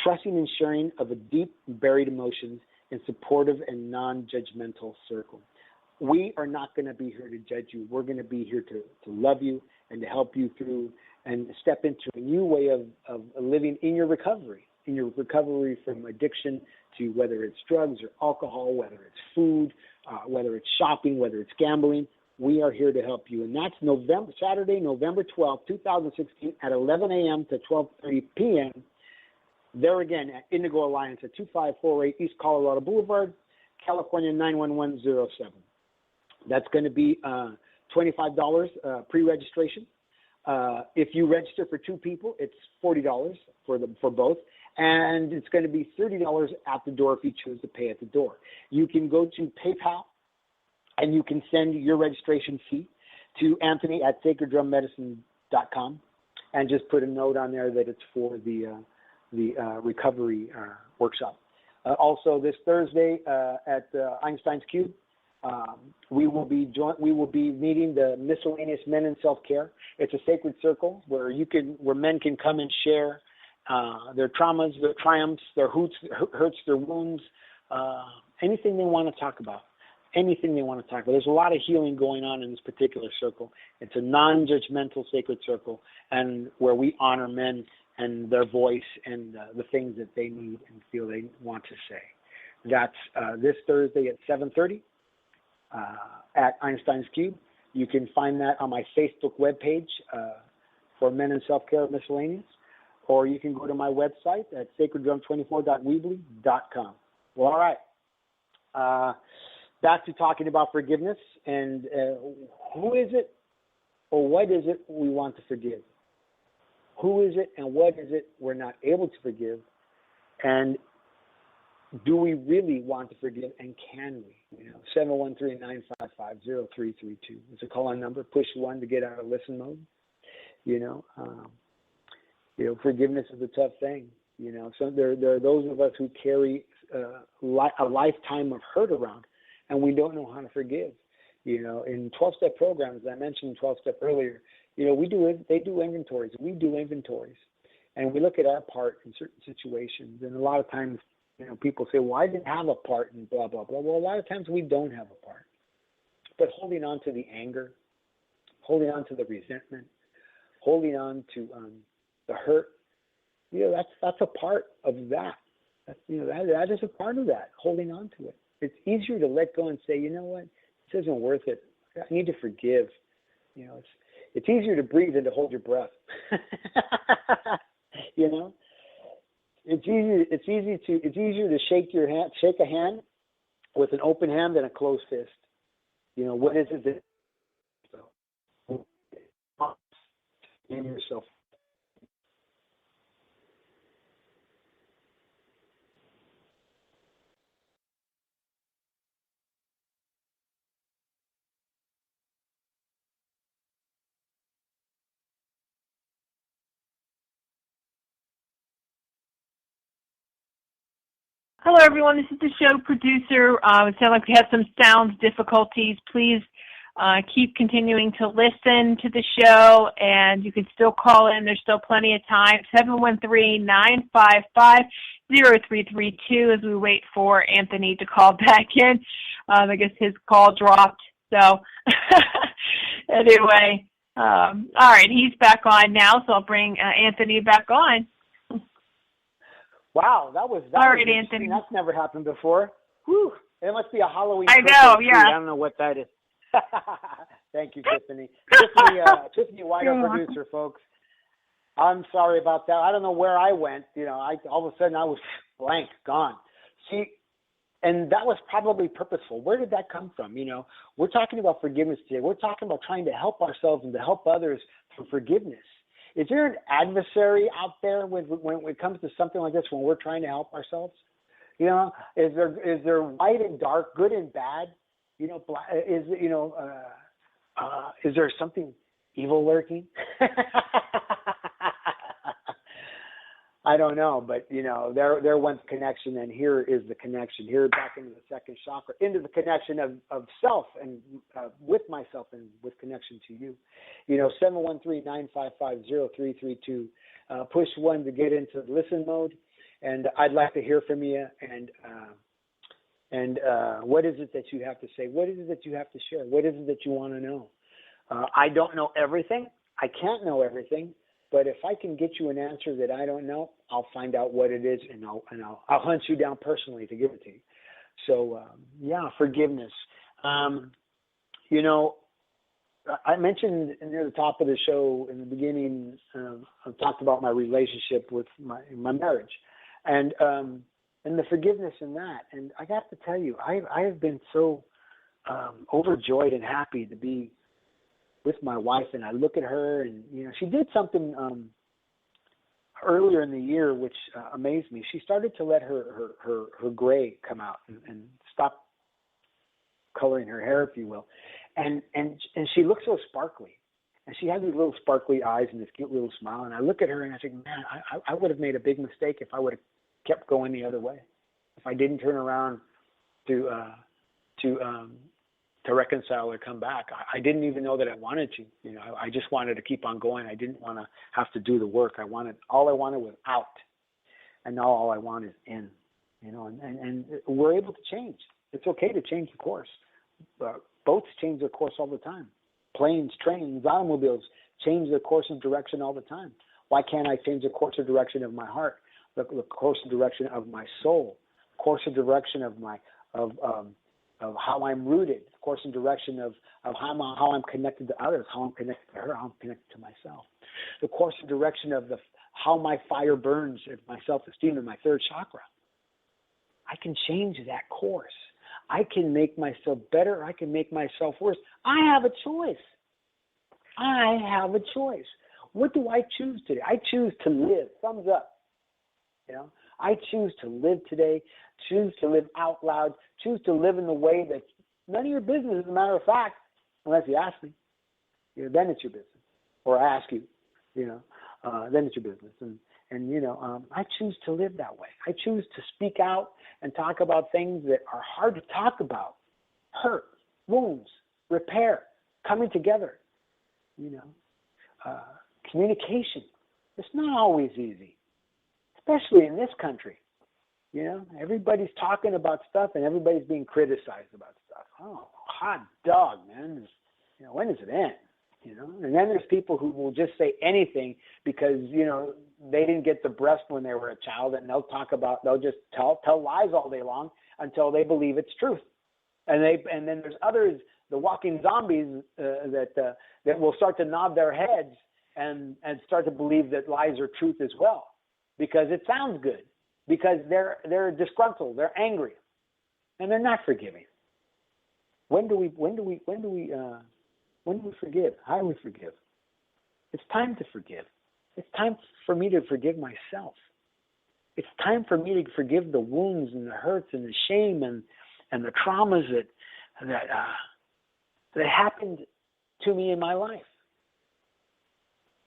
Trusting and sharing of a deep buried emotions in supportive and non-judgmental circle. We are not going to be here to judge you. We're going to be here to love you and to help you through and step into a new way of living in your recovery from addiction to whether it's drugs or alcohol, whether it's food, whether it's shopping, whether it's gambling. We are here to help you. And that's Saturday, November 12th, 2016 at 11 a.m. to 12:30 p.m. There again at Indigo Alliance at 2548 East Colorado Boulevard, California 91107. That's going to be $25 pre-registration. If you register for two people, it's $40 for both, and it's going to be $30 at the door if you choose to pay at the door. You can go to PayPal, and you can send your registration fee to Anthony at sacreddrummedicine.com, and just put a note on there that it's for the recovery workshop. Also, this Thursday at Einstein's Cube, we will be meeting the miscellaneous men in self-care. It's a sacred circle where men can come and share their traumas, their triumphs, their hurts, their wounds, anything they want to talk about. There's a lot of healing going on in this particular circle. It's a non-judgmental sacred circle, and where we honor men and their voice and the things that they need and feel they want to say. That's this Thursday at 7:30 at Einstein's Cube. You can find that on my Facebook webpage for Men in Self-Care Miscellaneous, or you can go to my website at sacreddrum24.weebly.com. Well, all right. Back to talking about forgiveness and who is it or what is it we want to forgive? Who is it and what is it we're not able to forgive? And do we really want to forgive, and can we? 713-955-0332. It's a call-in number. Push 1 to get out of listen mode. Forgiveness is a tough thing. So there are those of us who carry a lifetime of hurt around, and we don't know how to forgive. In 12-step programs, I mentioned 12-step earlier, they do inventories. We do inventories. And we look at our part in certain situations. And a lot of times, people say, well, I didn't have a part in blah, blah, blah. Well, a lot of times we don't have a part. But holding on to the anger, holding on to the resentment, holding on to the hurt, that's a part of that. That is a part of that, holding on to it. It's easier to let go and say, you know what, this isn't worth it. I need to forgive. It's easier to breathe than to hold your breath. It's easier to shake a hand with an open hand than a closed fist. What is it that in yourself? Hello, everyone. This is the show producer. It sounds like we have some sound difficulties. Please keep continuing to listen to the show, and you can still call in. There's still plenty of time. 713-955-0332 as we wait for Anthony to call back in. I guess his call dropped. So anyway, All right, he's back on now, so I'll bring Anthony back on. Wow, that was all right, Anthony. That's never happened before. Whew. It must be a Halloween. I know, yeah. I don't know what that is. Thank you, Tiffany. Tiffany White, our producer, folks. I'm sorry about that. I don't know where I went. All of a sudden I was blank, gone. See, and that was probably purposeful. Where did that come from? We're talking about forgiveness today. We're talking about trying to help ourselves and to help others through forgiveness. Is there an adversary out there when it comes to something like this, when we're trying to help ourselves? Is there white and dark, good and bad? Is there something evil lurking? I don't know, but there went connection, and here is the connection. Here, back into the second chakra, into the connection of self and with myself and with connection to you. 713-955-0332. Push 1 to get into listen mode, and I'd like to hear from you. And what is it that you have to say? What is it that you have to share? What is it that you want to know? I don't know everything. I can't know everything. But if I can get you an answer that I don't know, I'll find out what it is, and I'll hunt you down personally to give it to you. So forgiveness. I mentioned near the top of the show in the beginning, I talked about my relationship with my marriage, and the forgiveness in that. And I got to tell you, I have been so overjoyed and happy to be with my wife, and I look at her, and she did something earlier in the year which amazed me. She started to let her gray come out and stop coloring her hair, if you will, and she looks so sparkly, and she has these little sparkly eyes and this cute little smile. And I look at her and I think, man, I would have made a big mistake if I would have kept going the other way, if I didn't turn around to reconcile or come back. I didn't even know that I wanted to. I just wanted to keep on going. I didn't want to have to do the work. All I wanted was out, and now all I want is in. And we're able to change. It's okay to change the course. Boats change their course all the time. Planes, trains, automobiles change their course and direction all the time. Why can't I change the course or direction of my heart, the course and direction of my soul, course and direction of how I'm rooted, of course, in direction of how I'm connected to others, how I'm connected to her, how I'm connected to myself. The course and direction of how my fire burns in my self-esteem in my third chakra. I can change that course. I can make myself better. I can make myself worse. I have a choice. What do I choose today? I choose to live. Thumbs up. I choose to live today, choose to live out loud, choose to live in the way that none of your business, as a matter of fact, unless you ask me. Then it's your business. Or I ask you, then it's your business. And I choose to live that way. I choose to speak out and talk about things that are hard to talk about. Hurt, wounds, repair, coming together, communication. It's not always easy, especially in this country. Everybody's talking about stuff and everybody's being criticized about stuff. Oh, hot dog, man. When does it end? And then there's people who will just say anything because, they didn't get the breast when they were a child, and they'll just tell lies all day long until they believe it's truth. And then there's others, the walking zombies, that will start to nod their heads and start to believe that lies are truth as well, because it sounds good, because they're disgruntled, they're angry, and they're not forgiving. When do we forgive? How do we forgive? It's time to forgive. It's time for me to forgive myself. It's time for me to forgive the wounds and the hurts and the shame and the traumas that happened to me in my life.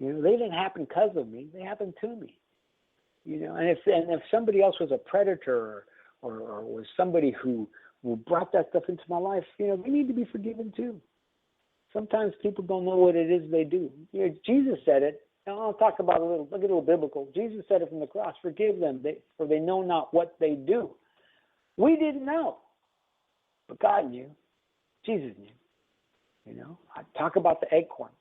They didn't happen because of me. They happened to me. And if somebody else was a predator or was somebody who brought that stuff into my life, they need to be forgiven too. Sometimes people don't know what it is they do. Jesus said it. I'll talk about look a little biblical. Jesus said it from the cross, forgive them, for they know not what they do. We didn't know, but God knew. Jesus knew. I talk about the acorn.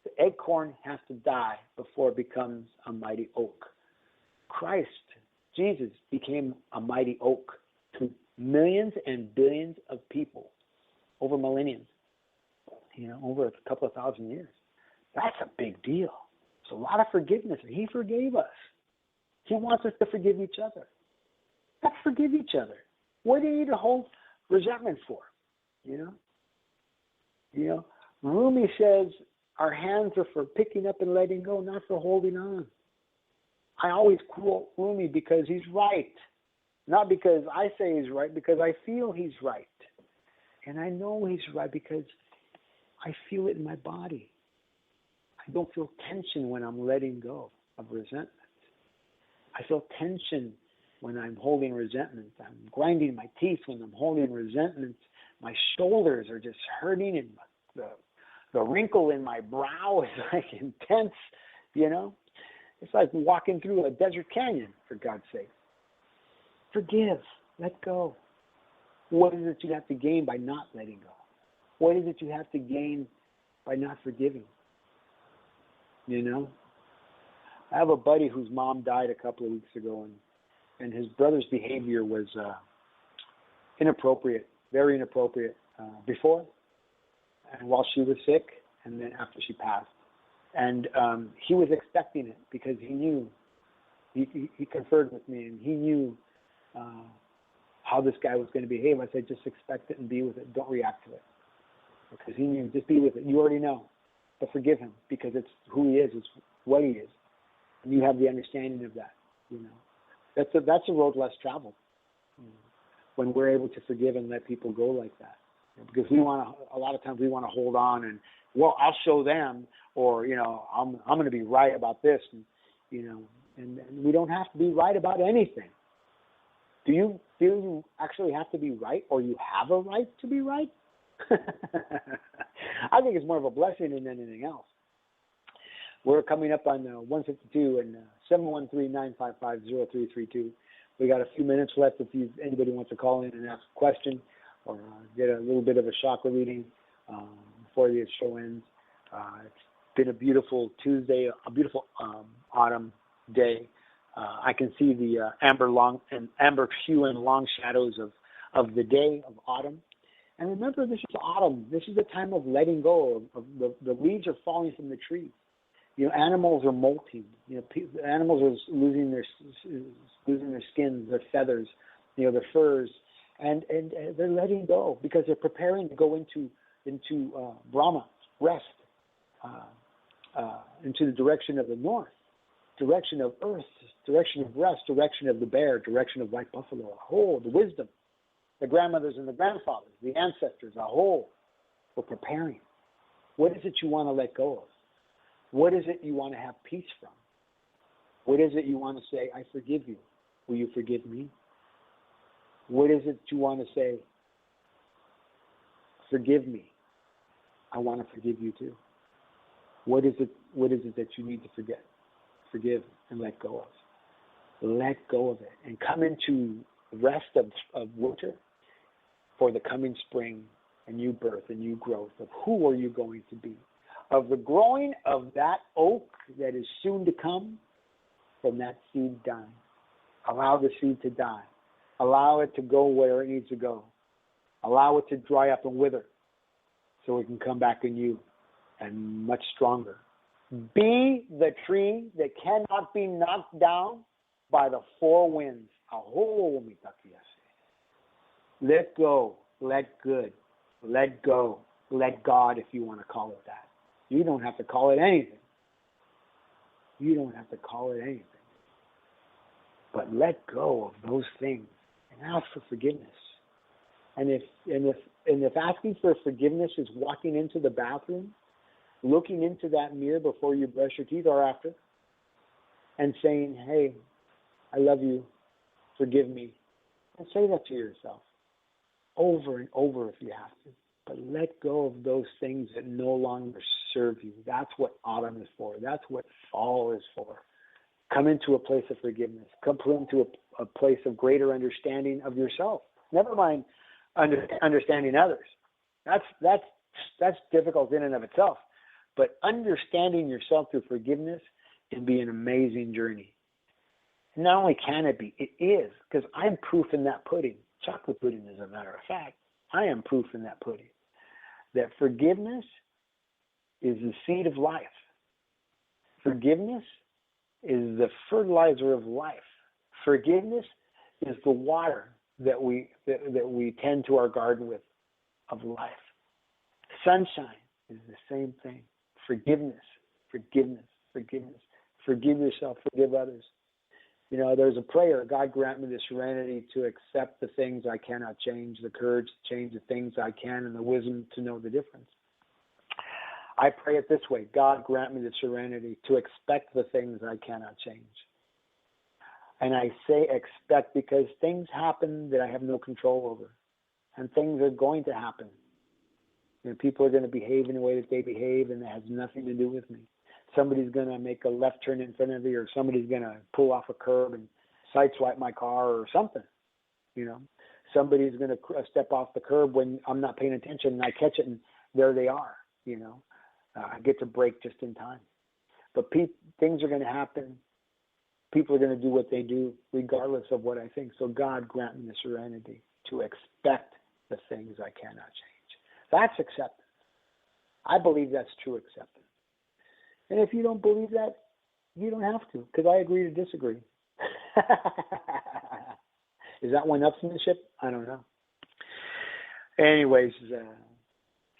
The acorn has to die before it becomes a mighty oak. Christ, Jesus, became a mighty oak to millions and billions of people over millenniums, over a couple of thousand years. That's a big deal. It's a lot of forgiveness. He forgave us. He wants us to forgive each other. Let's forgive each other. What do you need to hold resentment for? Rumi says our hands are for picking up and letting go, not for holding on. I always quote Rumi because he's right. Not because I say he's right, because I feel he's right. And I know he's right because I feel it in my body. I don't feel tension when I'm letting go of resentment. I feel tension when I'm holding resentment. I'm grinding my teeth when I'm holding resentment. My shoulders are just hurting, and the wrinkle in my brow is like intense, It's like walking through a desert canyon, for God's sake. Forgive. Let go. What is it you have to gain by not letting go? What is it you have to gain by not forgiving? I have a buddy whose mom died a couple of weeks ago, and his brother's behavior was inappropriate, very inappropriate before and while she was sick, and then after she passed. And he was expecting it because he knew, he conferred with me, and he knew how this guy was going to behave. I said, just expect it and be with it. Don't react to it. Because he knew, just be with it. You already know. But forgive him because it's who he is. It's what he is. And you have the understanding of that. That's a road less traveled. When we're able to forgive and let people go like that. Because a lot of times we want to hold on and, well, I'll show them, or, I'm going to be right about this. And we don't have to be right about anything. Do you feel you actually have to be right, or you have a right to be right? I think it's more of a blessing than anything else. We're coming up on 152 and 713-955-0332. We got a few minutes left if anybody wants to call in and ask a question or get a little bit of a chakra reading before the show ends. It's been a beautiful Tuesday, a beautiful autumn day. I can see the amber hue and long shadows of the day of autumn. And remember, this is autumn. This is the time of letting go. Of the leaves are falling from the trees. Animals are molting. Animals are losing their skins, their feathers, their furs, and they're letting go because they're preparing to go into Brahma, rest, into the direction of the north, direction of earth, direction of rest, direction of the bear, direction of white buffalo. The wisdom, the grandmothers and the grandfathers, the ancestors, we're preparing. What is it you want to let go of? What is it you want to have peace from? What is it you want to say, I forgive you? Will you forgive me? What is it you want to say, forgive me? I want to forgive you too. What is it that you need to forgive and let go of? Let go of it and come into rest of winter for the coming spring, a new birth, a new growth of who are you going to be? Of the growing of that oak that is soon to come from that seed dying. Allow the seed to die. Allow it to go where it needs to go. Allow it to dry up and wither so it can come back in you and much stronger. Be the tree that cannot be knocked down by the four winds. Let go, let good, let go, let God, if you want to call it that. You don't have to call it anything. You don't have to call it anything. But let go of those things and ask for forgiveness. And if asking for forgiveness is walking into the bathroom, looking into that mirror before you brush your teeth or after, and saying, hey, I love you, forgive me, and say that to yourself over and over if you have to. But let go of those things that no longer serve you. That's what autumn is for. That's what fall is for. Come into a place of forgiveness. Come into a place of greater understanding of yourself. Never mind understanding others. That's difficult in and of itself. But understanding yourself through forgiveness can be an amazing journey. And not only can it be, it is, because I'm proof in that pudding. Chocolate pudding, as a matter of fact. I am proof in that pudding. That forgiveness is the seed of life. Forgiveness is the fertilizer of life. Forgiveness is the water that we tend to our garden with of life. Sunshine is the same thing. Forgiveness, forgiveness, forgiveness. Forgive yourself, forgive others. You know, there's a prayer, God grant me the serenity to accept the things I cannot change, the courage to change the things I can, and the wisdom to know the difference. I pray it this way, God grant me the serenity to expect the things I cannot change. And I say expect because things happen that I have no control over. And things are going to happen. You know, people are going to behave in the way that they behave, and it has nothing to do with me. Somebody's going to make a left turn in front of me, or somebody's going to pull off a curb and sideswipe my car or something. You know, somebody's going to step off the curb when I'm not paying attention, and I catch it, and there they are. You know, I get to brake just in time. But things are going to happen. People are going to do what they do regardless of what I think. So God grant me the serenity to expect the things I cannot change. That's acceptance. I believe that's true acceptance. And if you don't believe that, you don't have to, because I agree to disagree. Is that one-upsmanship? I don't know. Anyways,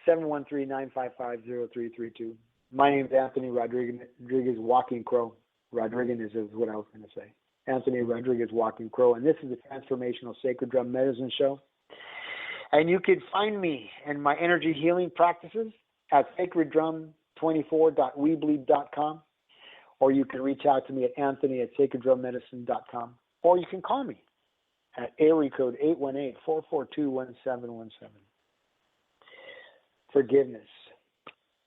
713-955-0332. My name is Anthony Rodriguez, Walking Crow. Rodriguez is what I was going to say. Anthony Rodriguez, Walking Crow. And this is the Transformational Sacred Drum Medicine Show. And you can find me and my energy healing practices at sacreddrum24.weebly.com, or you can reach out to me at anthony@sacreddrummedicine.com, or you can call me at area code 818-442-1717. Forgiveness.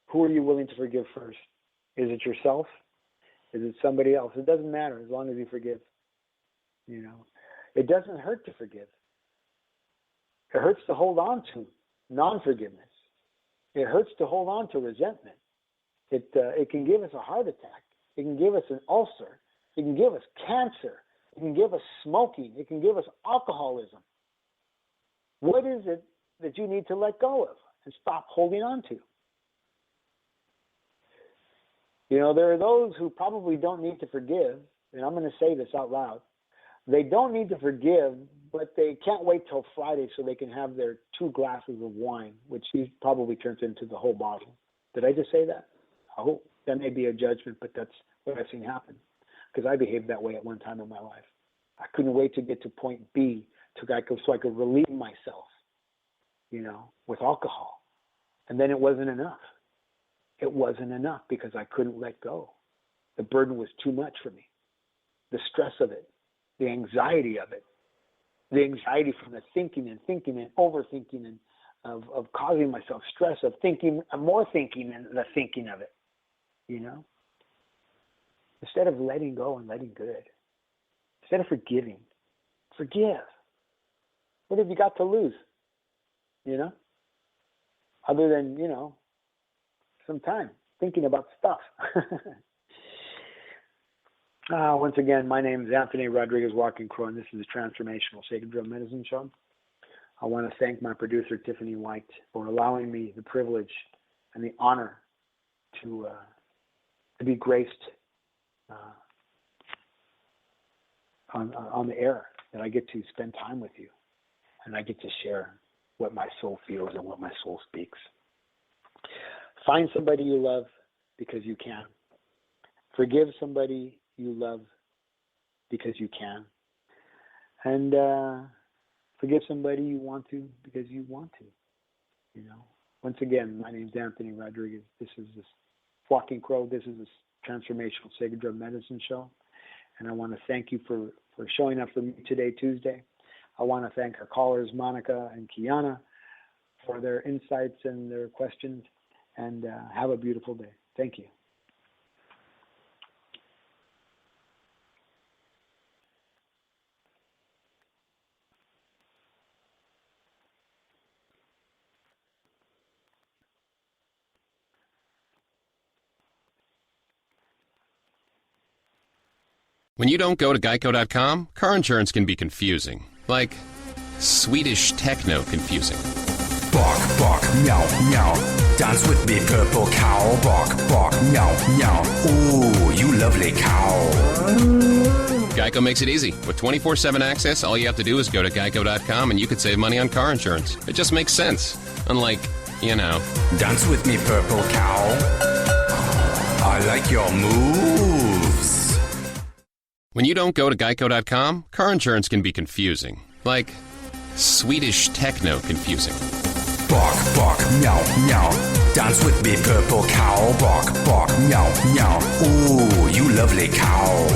Who are you willing to forgive first? Is it yourself? Is it somebody else? It doesn't matter as long as you forgive. You know, it doesn't hurt to forgive. It hurts to hold on to non-forgiveness. It hurts to hold on to resentment. It can give us a heart attack. It can give us an ulcer. It can give us cancer. It can give us smoking. It can give us alcoholism. What is it that you need to let go of and stop holding on to? You know, there are those who probably don't need to forgive, and I'm going to say this out loud. They don't need to forgive, but they can't wait till Friday so they can have their 2 glasses of wine, which he probably turns into the whole bottle. Did I just say that? I hope. That may be a judgment, but that's what I've seen happen, because I behaved that way at one time in my life. I couldn't wait to get to point B so I could relieve myself, you know, with alcohol. And then it wasn't enough. It wasn't enough because I couldn't let go. The burden was too much for me. The stress of it, the anxiety of it, the anxiety from the thinking and overthinking and of causing myself stress, of thinking, more thinking and the thinking of it, you know? Instead of letting go and letting good, instead of forgiving, forgive. What have you got to lose, you know? Other than, you know, some time thinking about stuff. Once again, my name is Anthony Rodriguez, Walking Crow, and this is the Transformational Sacred Drum Medicine Show. I want to thank my producer, Tiffany White, for allowing me the privilege and the honor to be graced on the air, that I get to spend time with you, and I get to share what my soul feels and what my soul speaks. Find somebody you love because you can. Forgive somebody you love because you can. And forgive somebody you want to because you want to. You know. Once again, my name is Anthony Rodriguez. This is this Walking Crow. This is this Transformational Sacred Drum Medicine Show. And I want to thank you for showing up for me today, Tuesday. I want to thank our callers, Monica and Kiana, for their insights and their questions. And have a beautiful day. Thank you. When you don't go to Geico.com, car insurance can be confusing. Like Swedish techno confusing. Bark, bark, meow, meow. Dance with me, purple cow. Bark, bark, meow, meow. Ooh, you lovely cow. Geico makes it easy. With 24/7 access, all you have to do is go to Geico.com and you could save money on car insurance. It just makes sense. Unlike, Dance with me, purple cow. I like your moves. When you don't go to Geico.com, car insurance can be confusing. Like Swedish techno confusing. Bark, bark, meow, meow. Dance with me, purple cow. Bark, bark, meow, meow. Ooh, you lovely cow.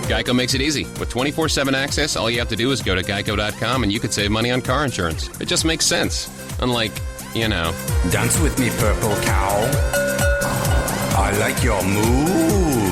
Geico makes it easy. With 24/7 access, all you have to do is go to Geico.com and you could save money on car insurance. It just makes sense. Unlike, Dance with me, purple cow. I like your moves.